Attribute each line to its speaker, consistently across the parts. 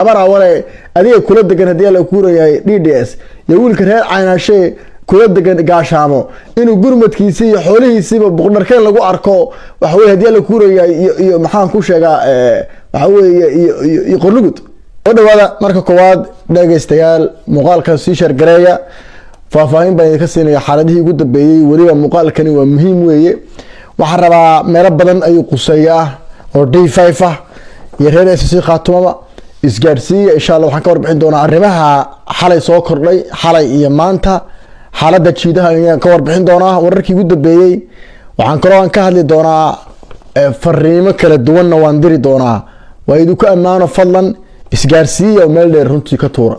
Speaker 1: abara wale adiga kula degan hadii la kuurayay DDS ya wiilka reer caynashe kula degan gaashaamo inuu gurmadkiisa iyo xoolihiisa boqorkeen lagu arko wax weey hadii la kuurayay iyo maxaan ku sheegaa waxa weey iyo qorlugud wadawada marka koowaad dhageystayaal muuqaalka si shar gareeya faahfaahin baan ka siinaya xaaladihii ugu dambeeyay waliba muuqaalkani waa muhiim weeye waxa rabaa meelo badan ay quseeyaa oo D5 ah iyo reer SSC Khaatuma isgaarsiiya insha Allah waxaan ka warbixin doonaa arrimaha xalay soo kordhay xalay iyo maanta xaaladda jiidaha ayaan ka warbixin doonaa wararkii ugu dambeeyay waxaan kaloo ka hadli doonaa fariimo kala duwan waan diri doonaa waa idinku amaano fadlan isgaarsiiya meel dheer runtii ka tuura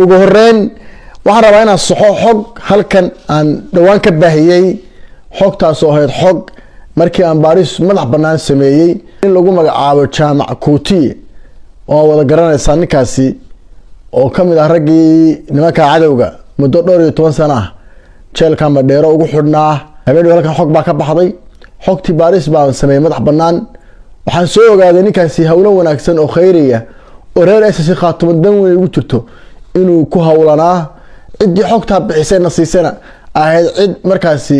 Speaker 1: ugu horreyn waxaan rabaa inaan saxo xog halkan aan dhawaan ka baahiyay xogtaas oo ahayd xog markii aan baaris madax bannaan sameeyay in lagu magacaabo jaamac Kuutiye oo wada garanaysa ninkaasi oo kamid ah raggii nimanka cadawga muddo 12 sano ah jeelka Madheero ugu xidhnaa habeenii halkan xog baa ka baxday xogtii baaris baa sameeyay madax bannaan waxaan soo ogaaday ninkaasi hawlo wanaagsan oo khayriya oo reer SSC Khaatuma dan weyn ugu jirto inuu ku hawlanaa cidii xogta bixisay nasiisana ahayd cid markaasi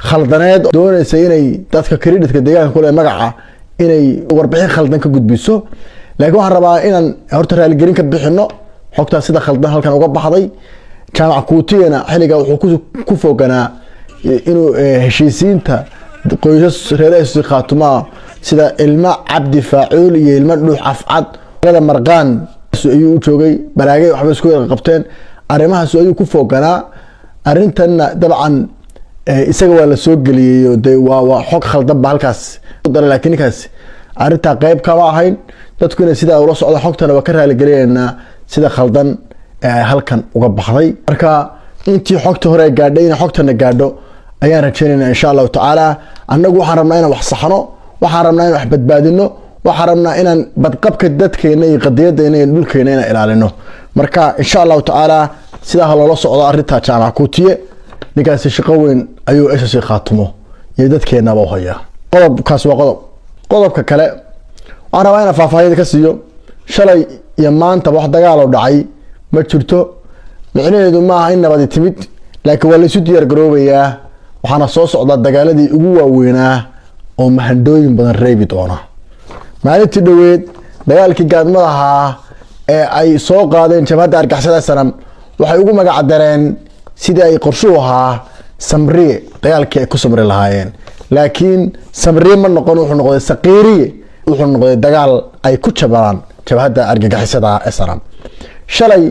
Speaker 1: khaldaneed doonaysa inay dadka credit-ka deegaanka kule magaca inay warbixin khaldan ka gudbiso laakiin waxaan rabaa inaan horta raali gelin ka bixino xogta sida khaldan halkan uga baxday jaamac Kuutiyena xiliga wuxuu ku foganaa inuu heshiisiinta qoysas reer SSC Khaatuma sida ilma Cabdi Faacuul iyo ilma Dhuux Afcad wada marqaan ayuu joogay balaagay waxba isku qabteen arrimahaas ayuu ku foganaa arintan dabcan isaga waa la soo galiyay waa xog khaldan ba halkaas laakiin kaas arinta qayb ka ahayn dadkuna sida ula socdo xogtana waa ka raali galeeyna sida khaldan halkan uga baxday marka intii xogta hore gaadhay in xogtana gaadho ayaan rajaynaynaa insha Allah taala annagu waxaan rabnaa inaan wax saxno waxaan rabnaa inaan wax badbaadino waxaan rabnaa inaan badqabka dadkeena iyo qadiyadeena iyo dhulkeena inaan ilaalino marka insha Allah taala sida loo socdo arinta jaamac Kuutiye ninkaas shaqo weyn ayuu SSC Khaatuma iyo dadkeena baa haya qodobkaas waa qodobka kale aan rabaa inaan faahfaahin ka siiyo shalay iyo maanta wax dagaal oo dhacay ma jirto micnaheedu ma aha in nabad timid laakiin waa la isu diyaar garoobayaa waxaana soo socda dagaaladii ugu waaweynaa oo mahandooyin badan reebi doona maalintii dhaweed dagaalkii gaadmadaha ee ay soo qaadeen jabhadda argagixisada sanam waxay ugu magac dareen sidii ay qorshuhu ahaa samriye dagaalkii ay ku samri lahaayeen laakiin samriye ma noqon wuxuu noqday saqiiriye wuxuu noqday dagaal ay ku jabaan jabhadda argagixisada sanam shalay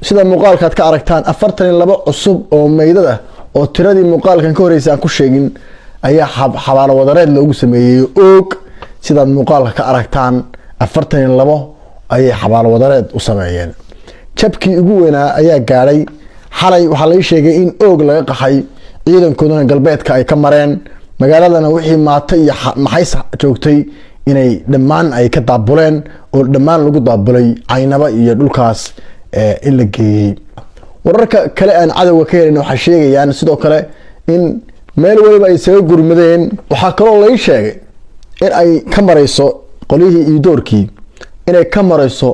Speaker 1: sida muuqaalka ka aragtaan 42 cusub oo meydad ah oo tiradii muuqaalkan ka horeysay aan ku sheegin ayaa xabaalo wadareed loogu sameeyay og sida muuqaalka ka aragtaan 42 ayay xabaalo wadareed u sameeyeen jabkii ugu weynaa ayaa gaaray xalay waxa la sheegay in og laga qaxay ciidankoodana galbeedka ay ka mareen magaaladana wixii maatay iyo maxay joogtay inay dhammaan ay ka daabuleen oo dhammaan lagu daabulay Caynaba iyo dhulkaas in la geeyay wararka kale aan cadawga ka helin waxa sheegayaan sidoo kale in meel waliba ay soo gurmadeen waxa kaloo la sheegay in ay ka marayso qolihii iyo doorkii inay ka marayso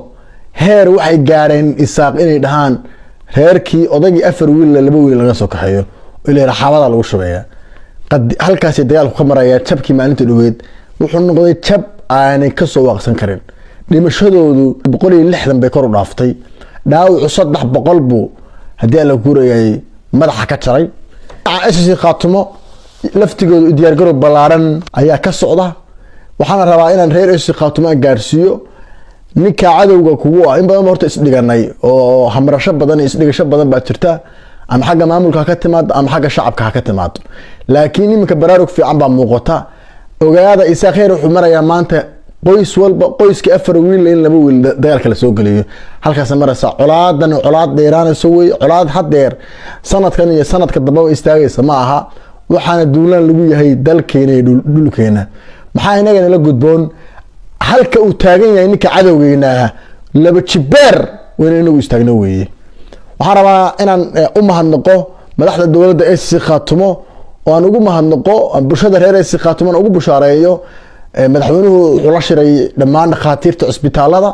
Speaker 1: heer waxay gaareen isaaq inay dhahaan reerkii odagii 4 wiil 2 wiil laga soo kaxeeyo ilaa raxabada lagu shubeeyaa halkaas dagaalku ka maraya jabkii maalinta dhaweed wuxuu noqday jab aan ka soo waaqsan karin dhimashadoodu 160 bay kor u dhaaftay dhaawac 300 buu hadii la guurayay madaxa ka jaray SSC Khaatuma laftigoodu diyaar garow balaaran ayaa ka socda waxaan rabaa inaan reer SSC Khaatuma gaarsiiyo ninka cadawga kugu ah in badan horta isdhiganay oo hamrasho badan isdhigasho badan baa jirta ama xagga maamulka ka timaado ama xagga shacabka ka timaado laakiin iminka baraarug fiican baa muuqata ogaada isa khayr wuxuu marayaa maanta qoys walba qoyska 4 wiil in 2 wiil dagaalka la soo galiyo halkaas maraysa colaad dheeraanayso way colaad hadeer sanadkan iyo sanadka dambe istaagaysa ma aha waxaana duulaan lagu yahay dalkeena iyo dhulkeena maxaa inaga la gudboon halka uu taagan yahay ninka cadawgeena laba jibeer weyn inuu istaagno weeye waxaan rabaa inaan u mahadnaqo madaxda dawladda SSC Khaatuma oo aan ugu mahadnaqo bulshada reer SSC Khaatuma ugu bushaareeyo madaxweynuhu wuxuu la shiray dhammaan dhakhaatiirta isbitaalada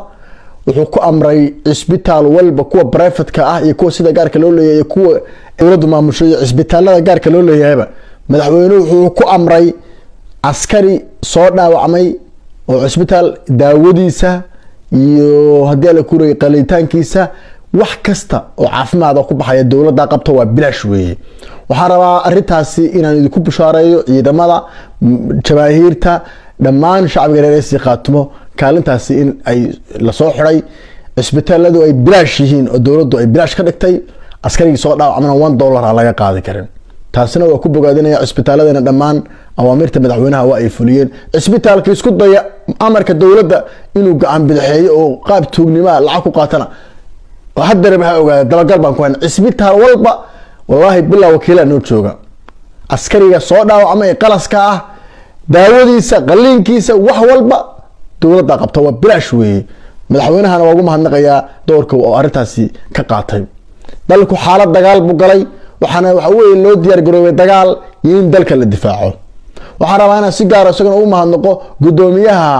Speaker 1: wuxuu ku amray cisbitaal walba kuwa private-ka ah iyo kuwa sida gaarka loo leeyahay kuwa dowladdu maamusho iyo cisbitaalada gaarka loo leeyahayba madaxweynuhu wuxuu ku amray askari soo dhaawacmay oo cisbitaal daawadiisa iyo haddii la kuray qalitaankiisa wax kasta oo caafimaad ku baxaya dowladda qabto waa bilaash weeye waxaan rabaa arintaasi inaan idinku bushaareeyo ciidamada jabaahiirta dhammaan shacabka reer si qaatimo kaalintaasi in ay la soo xiray cisbitaaladu ay bilaash yihiin oo dowladdu ay bilaash ka dhigtay askarigii soo dhaawacmana $1 laga qaadi karin taasina waa ku bogaadinaya cisbitaaladana dhammaan awaamirta madaxweynaha waa ay fuliyeen cisbitaalka isku daya amarka dowladda inuu gacan bidixeeyo oo qaab tuugnimo lacag ku qaatana haddana waxa ogaada dabagal baan ku hayn cisbitaal walba wallahi bilaa wakiila noo jooga askariga soo dhaawacmay qalaska ah daawadiisa qaliinkiisa wax walba dowladda qabta waa bilaash weeye madaxweynahana waa ugu mahadnaqayaa doorka oo arintaasi ka qaatay dalku xaalad dagaal buu galay waxaana waxa weeye loo diyaar garoobay dagaal in dalka la difaaco waxaan rabaa inaan si gaar ah isagana u mahadnaqo gudoomiyaha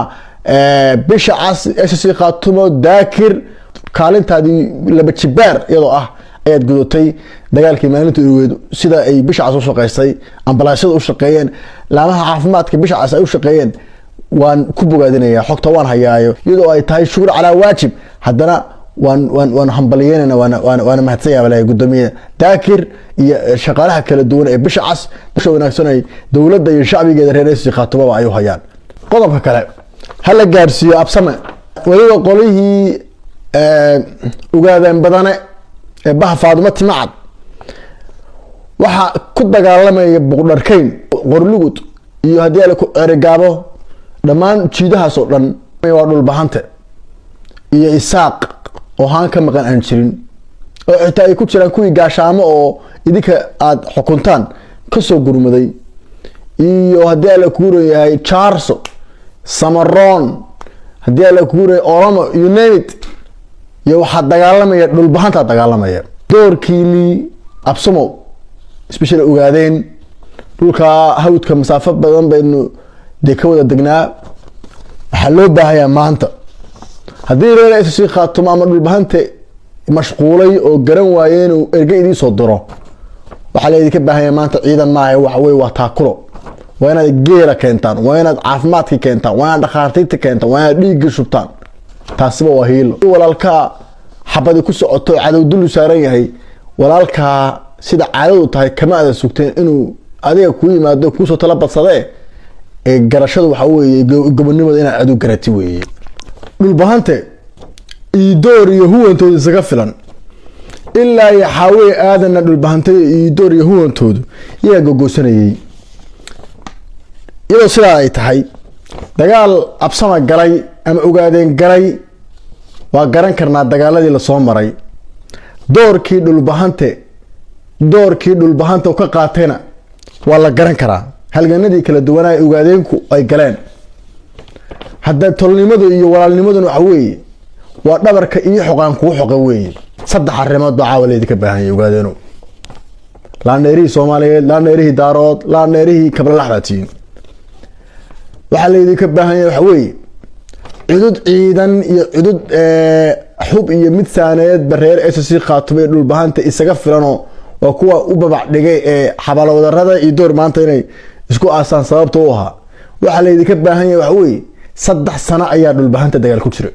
Speaker 1: bisha cas SSC Khaatumo Daakir kaalintaadii laba jibaar iyadoo ah ayaad gudatay dagaalkii maalinta ugu sida ay bisha cas u shaqeysay ambalaashada u shaqeeyeen laamaha caafimaadka bisha cas ay u shaqeeyeen waan ku bogaadinayaa xogta waan hayaayo iyadoo ay tahay shughul cala waajib haddana waan hambalyeynayna waana mahadsanyahay walahi gudoomiye Daakir iyo shaqaalaha kala duwan ee bisha cas bisha wanaagsanay dowladda iyo shacbigeeda reer SSC Khaatumo ay u hayaan qodobka kale hal gaarsiyo absame waliba qolihii ugaadeen badane ee bah Faadumo Timcad waxa ku dagaalamaya Boqorkeyn Qorlugud iyo hadii ay ku ergaabo dhammaan jiidahaas oo dhan waa dhul bahante iyo Isaaq oo haan ka maqan aan jirin oo xitaa ay ku jiraan kuwii gaashaamo oo idinka aad xukuntaan ka soo gurmaday iyo hadii la kuureeyay Charso Samaroon hadii la kuureeyay Oromo United iyo waxa dagaalamaya dhul bahanta dagaalamaya doorkiini absamo especially ugaadeen dhulka hawdka masaafo badan baynu ka wada degnaa waxa loo baahayaa maanta haddii reer SSC Khaatumo ama dhul bahante mashquulay oo garan waayeen oo ergeydii soo diro waxa la idinka baahayaa maanta ciidan maahay waxa way waa taakulo waa inaad geela keentaan waa inaad caafimaadka keentaan waa inaad dhaqaatiirta keentaan waa inaad dhiig shubtaan taasiba waa hiilo walaalka xabadi ku socoto cadow dul saaran yahay walaalka sida caadadu tahay kama aad sugteen inuu adiga ku yimaado ku soo talabadsadee ee garashadu waxa weeye gobonimada inaad adu garati weeye dhul bahante iidoor iyo huwantooda isaga filan ilaa iyo xawee aadana dhul bahante iidoor iyo huwantoodu iyaga gogosanayay iyadoo sidaa ay tahay dagaal absama galay ama ogaadeen galay waa garan karnaa dagaaladii la soo maray doorkii dhul bahante ka qaatayna waa la garan karaa halganadii kala duwanaa ogaadeenku ay galeen hadda tolnimadu iyo walaalnimaduna waxa weeye waa dhabarka iyo xoqaan ku xoqa weeye saddex arrimood baa caawaleed ka baahan yahay ogaadeeno laaneerihi Soomaaliyeed laaneerihi Daarood laaneerihi Kablalaxdatiin waxa leedii ka baahan yahay waxa weeye cudud ciidan iyo cudud xub iyo mid saaneed bareer SSC Khaatumo dhul bahanta isaga filano waa kuwa u babac dhigay ee xabalo wadarada iyo door maanta inay isku aasaan sababta u ahaa waxa leedii ka baahan yahay waxa weeye 3 sano ayaa dhul bahanta dagaal ku jiray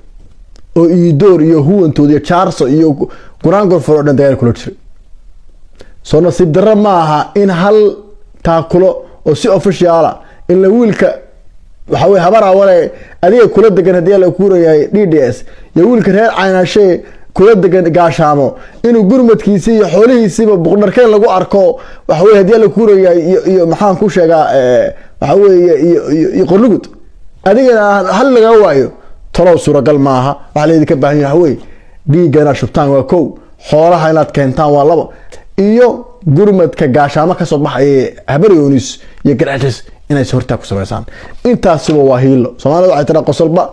Speaker 1: oo iidoor iyo huwantooda iyo Charso iyo Guraangor faro dhan dagaal kula jiray soo nasiib darro ma aha in hal taakulo oo si official ah in la wiilka waxa way habar awale adiga kula degan hadii la kuurayay DDS iyo wiilka reer Caynashe kula degan gaashaamo inuu gurmadkiisa iyo xoolihiisa Boqorkeyn lagu arko waxa way hadii la kuurayay iyo maxaan ku sheegaa waxa way iyo Qorlugud adiga hal laga waayo talow suuragal maaha waxa la idinka baahan yahay way dhiigana shubtaan waa kow xoolaha inaad keentaan waa labo iyo gurmadka gaashaamo ka soo baxay habaryoonis iyo garaatis inay horta ku sameeyaan intaasba waa hiilo Soomaalidu waxay tira qosolba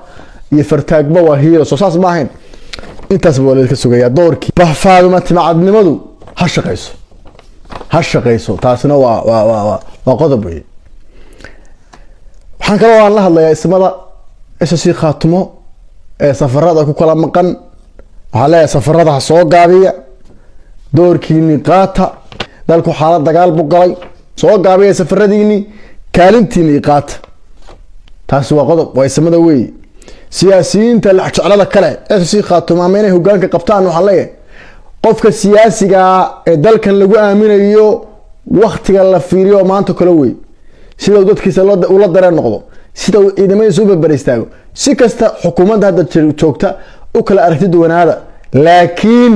Speaker 1: iyo fartaagba waa hiilo soo saas ma ahayn intaasba waa la ka sugayaa doorkii Faadumo Timcadnimadu ha shaqeyso taasina waa qodob weey waxaan kala waan la hadlayaa ismada SSC Khaatumo safarada ku kala maqan waxaa leeyahay safarada ha soo gaabiya doorkiini qaata dalku xaalad dagaal buu galay soo gaabiya safaradiini kaalintiini qaata taasi waa qodob waa ismada weey siyaasiyiinta la jeclada kale SSC Khaatumo ama inay hoggaanka qabtaan waxa leeyahay qofka siyaasiga ee dalkan lagu aaminayo waqtiga la fiiriyo maanta kala weey sida dadkiisa ula dareen noqdo sida ciidamadiisu barbar istaago si kasta xukuumadda hadda joogta u kala aragti duwanaada laakiin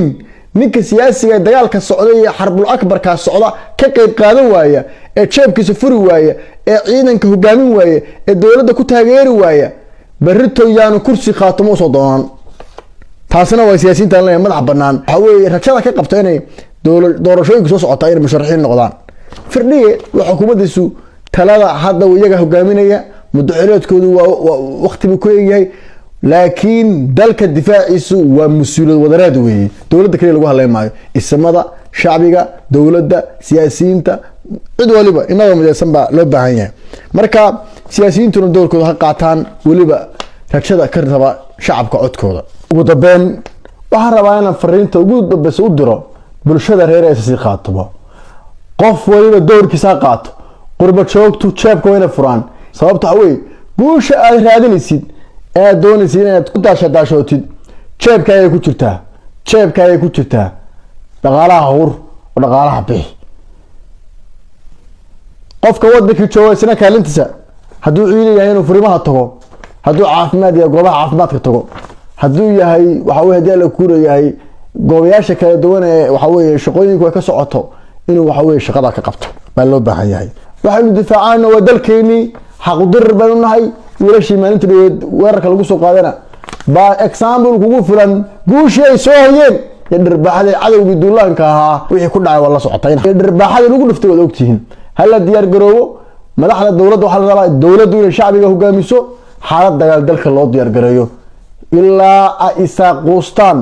Speaker 1: ninka siyaasiga dagaalka socday iyo xarbul akbar ka socda ka qayb qaadan waaya ee jeebkiisa furi waaya ee ciidanka hogaamin waaya ee dawladda ku taageeri waaya barrito yaanu kursi Khaatumo soo doonaan taasina waa siyaasiyiinta la madax banaan waxa weeye rajada ka qabta inay doorashooyinka soo socota ay musharaxiin noqdaan firdhiye waxa xukuumaddiisu talada hadda iyaga hogaaminaya muddaxileedkoodu waa waqti ku eegyahay laakiin dalka difaaciisu waa mas'uuliyad wadareed weeye dawladda kale lagu hadlay maayo ismada shacbiga dawladda siyaasiyiinta cid waliba inaga midaysan baa loo baahan yahay marka siyaasiyiintuna doorkooda ha qaataan waliba rajada ka raba shacabka codkooda ugu dambeyn waxaan rabaa inaan fariinta ugu dambaysa u diro bulshada reer SSC Khaatumo qof waliba doorkiisa qaato qurba joogtu jeebka wayna furaan sababta way guusha aad raadinaysid ee doonaysid inaad ku daashootid jeebkaaga ku jirtaa dhaqaalaha hur oo dhaqaalaha bixi qofka waddanka jooga isna kaalintiisa hadduu ciidan inuu furimaha tago hadduu caafimaad iyo goobaha caafimaadka tago hadduu yahay waxa weeye hadii la kuurayahay goobayaasha kala duwan ee waxa weeye shaqooyinku ay ka socoto inuu waxa weeye shaqada ka qabto baa loo baahan yahay waxaanu difaacana waa dalkeeni xaq u dir baan nahay wiilashii maalinta weerarka lagu soo qaadana ba example kugu filan guushii ay soo hayeen dhirbaxada cadawga duulaanka ahaa wixii ku dhacay wala socotay dhirbaxada lagu dhiftay wada ogtihiin hal diyaar garoobo madaxda dawladda waxa la rabaa dawladdu inay shacbiga hogaamiso xaalad dagaal dalka loo diyaar gareeyo ilaa ay saaqoostaan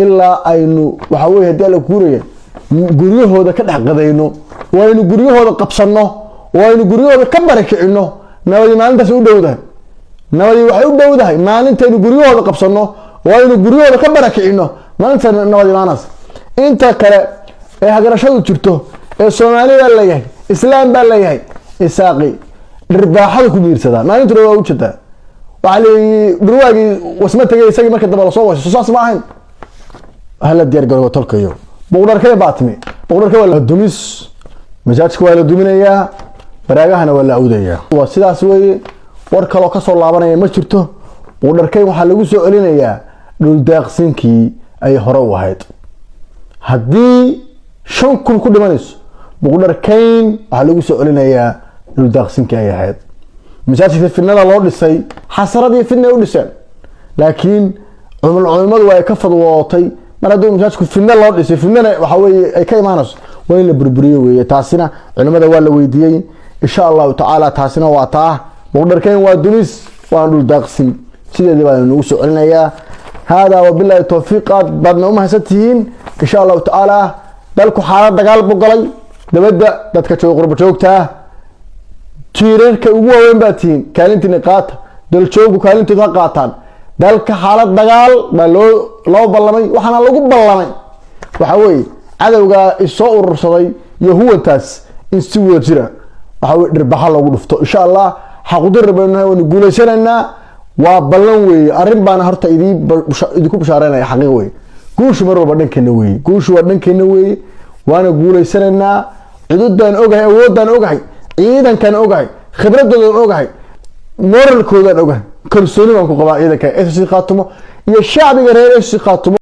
Speaker 1: ilaa aynu waxa weeye hadii la kuuraya guryahooda ka dhaxqadayno waynu guryahooda qabsano waynu guryahooda ka barakicino nabadi maalintaas u dhowdahay nabadi waxay u dhowdahay maalintaaynu guryahooda qabsano waynu guryahooda ka barakicino maalinta nabadi maanas inta kale ee hagarashadu jirto ee Soomaaliya la yahay islaam baa la yahay isaaqi dhirbaaxada ku miirsada maalinta waa u jeedaa waxa la dhurwaagi wasma tagay isagii marka daba la soo waasho saas ma ahayn hal diyaar garoobo tolkayo boqorkay baatmi boqorkay waa dumis majaajka waa la duminayaa baraagahana waa la awdayaa waa sidaas weeye war kale ka soo laabanaya ma jirto boqorkay waxa lagu soo celinayaa dhul daaqsinkii ay hore u ahayd haddii 5,000 ku dhimanayso boqorkayn waxa lagu soo celinayaa dhul daaqsinkii ay ahayd majaajka fidnada loo dhisay xasaradii fidnay u dhiseen laakiin culimadu way ka fadwootay mar hadduu majaajku fidna loo dhisay fidnana waxa weeye ay ka imaanayso waa in la burburiyo weeye taasina culimada waa la weydiiyay insha Allah ta'ala taasina waa taa boqorkayn waa dumis waa dhul daaqsin sideedii baa lagu soo celinayaa hada wabillahi tawfiiq badna uma haysatihiin insha Allah ta'ala dalku xaalad dagaal buu galay dabada dadka qurba joogta tiirarka ugu weyn baa tiin kaalintii qaata dal joogu kaalintooda qaataan dalka xaalad dagaal baa loo ballamay waxana lagu ballamay waxa weeye cadawga isoo urursaday yahuwantaas in si wada jira waxa weeye dhirbaxa lagu dhufto insha Allah xaq u dir rabnaa oo guuleysanaynaa waa ballan weeye arrin baan horta idinku bashaareynaya xaqiiq weeye guushu mar walba dhankeena weeye guushu waa dhankeena weeye waana guuleysanaynaa ciidadan ogahay awoodan ogahay ciidankan ogahay khibradoodan ogahay moralkoodan ogahay kalsooni baan ku qabaa ciidanka SSC Khaatumo iyo shacbiga reer SSC Khaatumo